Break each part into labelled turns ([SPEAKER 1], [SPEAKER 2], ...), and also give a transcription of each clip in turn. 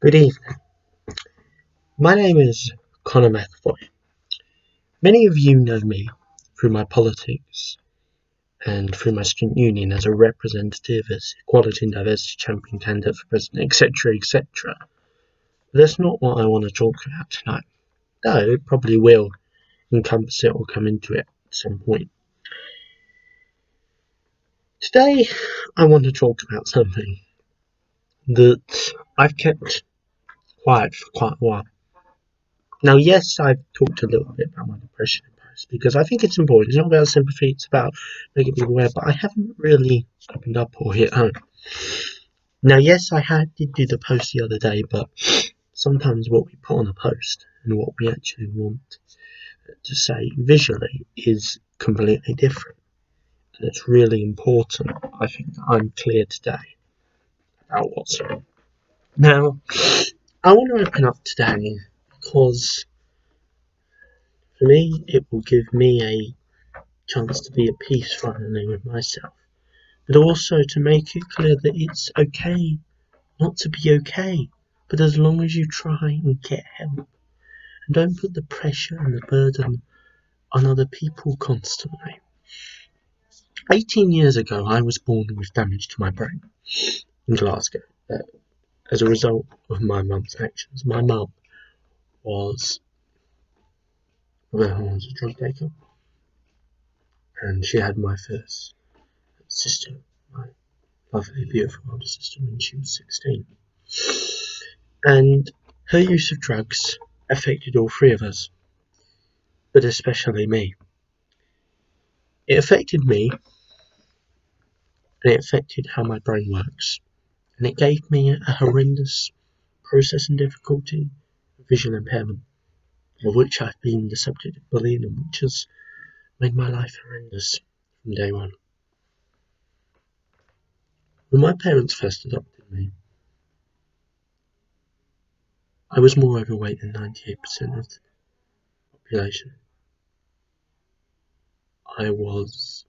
[SPEAKER 1] Good evening. My name is Connor McAvoy. Many of you know me through my politics and through my student union as a representative, as equality and diversity champion candidate for president, etc., etc. But that's not what I want to talk about tonight. Though it probably will encompass it or come into it at some point. Today, I want to talk about something that I've kept quiet for quite a while. Now, yes, I've talked a little bit about my depression in post because I think it's important. It's not about sympathy, it's about making people aware, but I haven't really opened up or hit home. Now, yes, did do the post the other day, but sometimes what we put on a post and what we actually want to say visually is completely different. And it's really important, I think, that I'm clear today about what's wrong. Now, I want to open up today because for me, it will give me a chance to be at peace finally with myself, but also to make it clear that it's okay not to be okay, but as long as you try and get help, and don't put the pressure and the burden on other people constantly. 18 years ago, I was born with damage to my brain in Glasgow as a result of my mum's actions. My mum was a drug taker, and she had my first sister, my lovely, beautiful older sister, when she was 16. And her use of drugs affected all three of us, but especially me. It affected me, and it affected how my brain works, and it gave me a horrendous processing difficulty, visual impairment, of which I've been the subject of bullying, and which has made my life horrendous from day one. When my parents first adopted me, I was more overweight than 98% of the population. I was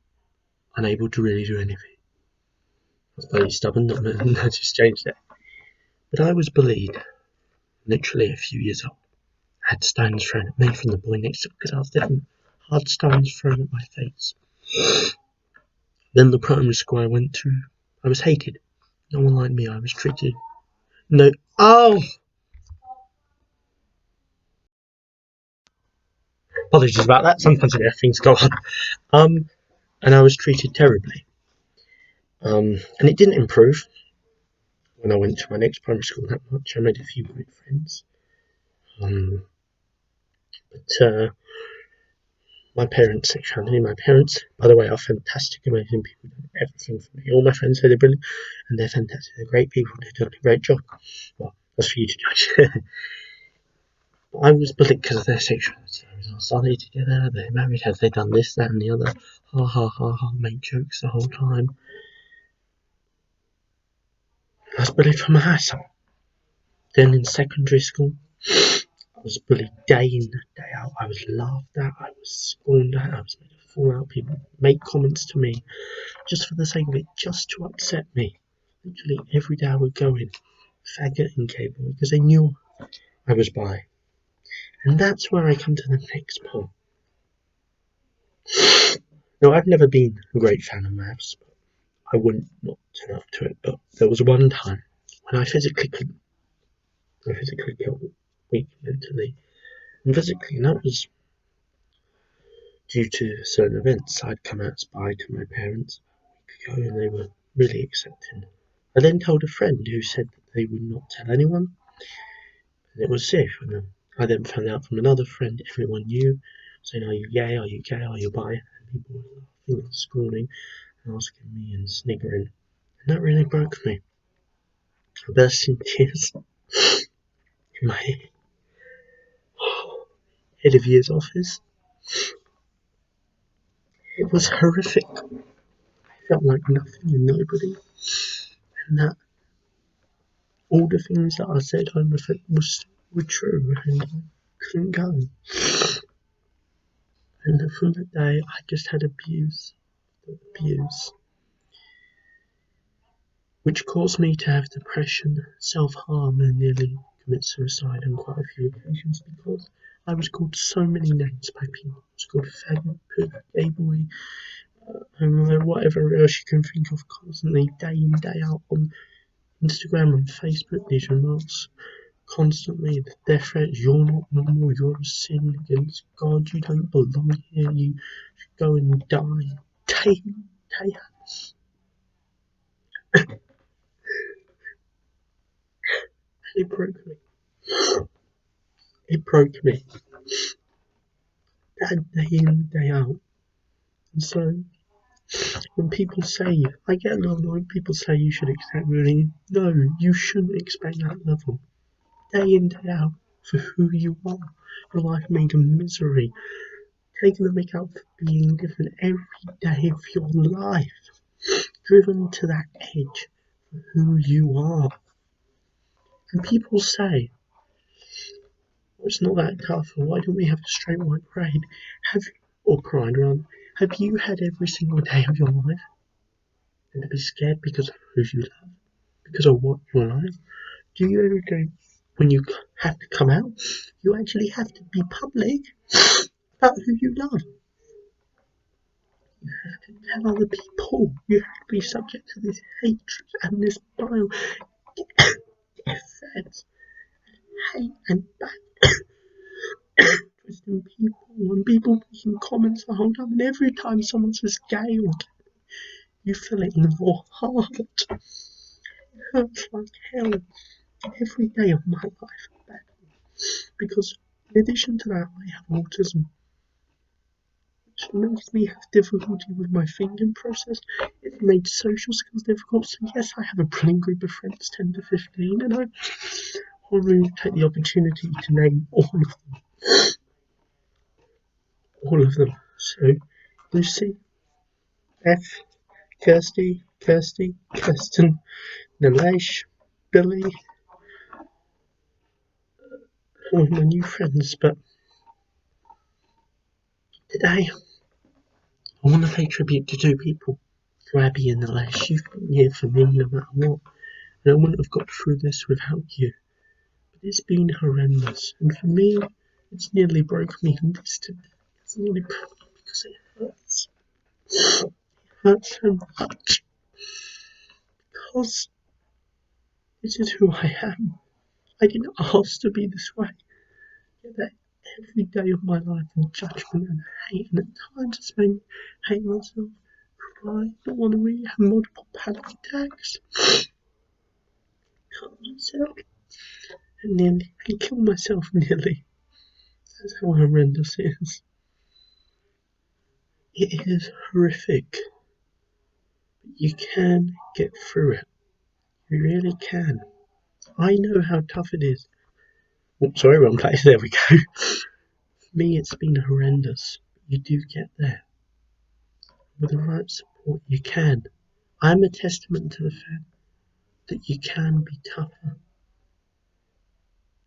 [SPEAKER 1] unable to really do anything. I was very stubborn, not just changed it. But I was bullied, literally a few years old. I had stones thrown at me from the boy next to me because I was different. Hard stones thrown at my face. Then the primary school I went to, I was hated. No one liked me. I was treated. No. Oh! Apologies about that. Sometimes things go on. And I was treated terribly. And it didn't improve when I went to my next primary school that much. I made a few great friends. But my parents' sexuality, my parents, by the way, are fantastic, amazing people. They've done everything for me. All my friends say they're brilliant, and they're fantastic. They're great people. They've done a great job. Well, that's for you to judge. I was bullied because of their sexuality. I was all solid together. They're married. Have they done this, that, and the other? Ha ha ha ha. Make jokes the whole time. I was bullied from my household. Then in secondary school, I was bullied day in, day out. I was laughed at. I was scorned at. I was made a fool out. People make comments to me just for the sake of it, just to upset me. Literally every day I would go in, faggot and cable, because they knew I was bi. And that's where I come to the next part. Now, I've never been a great fan of maths, but I wouldn't not turn up to it. But there was one time when I physically got weak mentally and physically, and that was due to certain events. I'd come out spy to my parents a week ago, and they were really accepting. I then told a friend who said that they would not tell anyone, and it was safe. And I then found out from another friend everyone knew, saying, "Are you gay? Are you gay? Are you bi?" And people were laughing and scorning and asking me and sniggering, and that really broke me. I burst into tears in my head of year's office. It was horrific. I felt like nothing and nobody, and that all the things that I said were true, and I couldn't go. And from that day, I just had abuse, which caused me to have depression, self-harm, and nearly commit suicide on quite a few occasions because I was called so many names by people. I was called faggot, pig, gay boy, and whatever else you can think of constantly, day in, day out on Instagram and Facebook. These remarks constantly, the death threats, you're not normal, you're a sin against God, you don't belong here, you should go and die. Day in, day out. It broke me. It broke me. That day in, day out. And so, when people say, I get a little annoyed when people say you should expect really, no, you shouldn't expect that level. Day in, day out, for who you are. Your life made a misery. Taking the mick out for being different every day of your life. Driven to that edge for who you are. And people say, well, it's not that tough, or why don't we have a straight white parade? Or pride run? Have you had every single day of your life? And to be scared because of who you love? Because of what you like? Do you ever go, when you have to come out, you actually have to be public about who you love? You have to tell other people. You have to be subject to this hatred and this bile effects, hate and back twisting people and people making comments the whole time. And every time someone says gay or gay, you feel it in your heart. It hurts like hell every day of my life. Because in addition to that, I have autism, which makes me have difficulty with my thinking process. It's made social skills difficult. So yes, I have a brilliant group of friends, 10 to 15, and I want to take the opportunity to name all of them. All of them. So, Lucy, F, Kirsty, Kirsten, Nilesh, Billy, all of my new friends. But today, I want to pay tribute to two people. To Abby and Nilesh. You've been here for me no matter what. And I wouldn't have got through this without you. But it's been horrendous. And for me, it's nearly broke me. And this today, it's nearly broke me because it hurts. It hurts so much. Because this is who I am. I didn't ask to be this way. Yet that every day of my life in judgment and hate, and at times it's made me hate myself, cry, not want to read, have multiple panic attacks, cut myself, and kill myself nearly. That's how horrendous it is. It is horrific, but you can get through it. You really can. I know how tough it is. Oh, sorry, wrong place. There we go. For me, it's been horrendous. You do get there. With the right support, you can. I'm a testament to the fact that you can be tougher,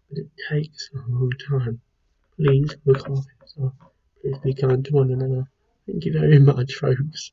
[SPEAKER 1] but it takes a long time. Please look after yourself. Please be kind to one another. Thank you very much, folks.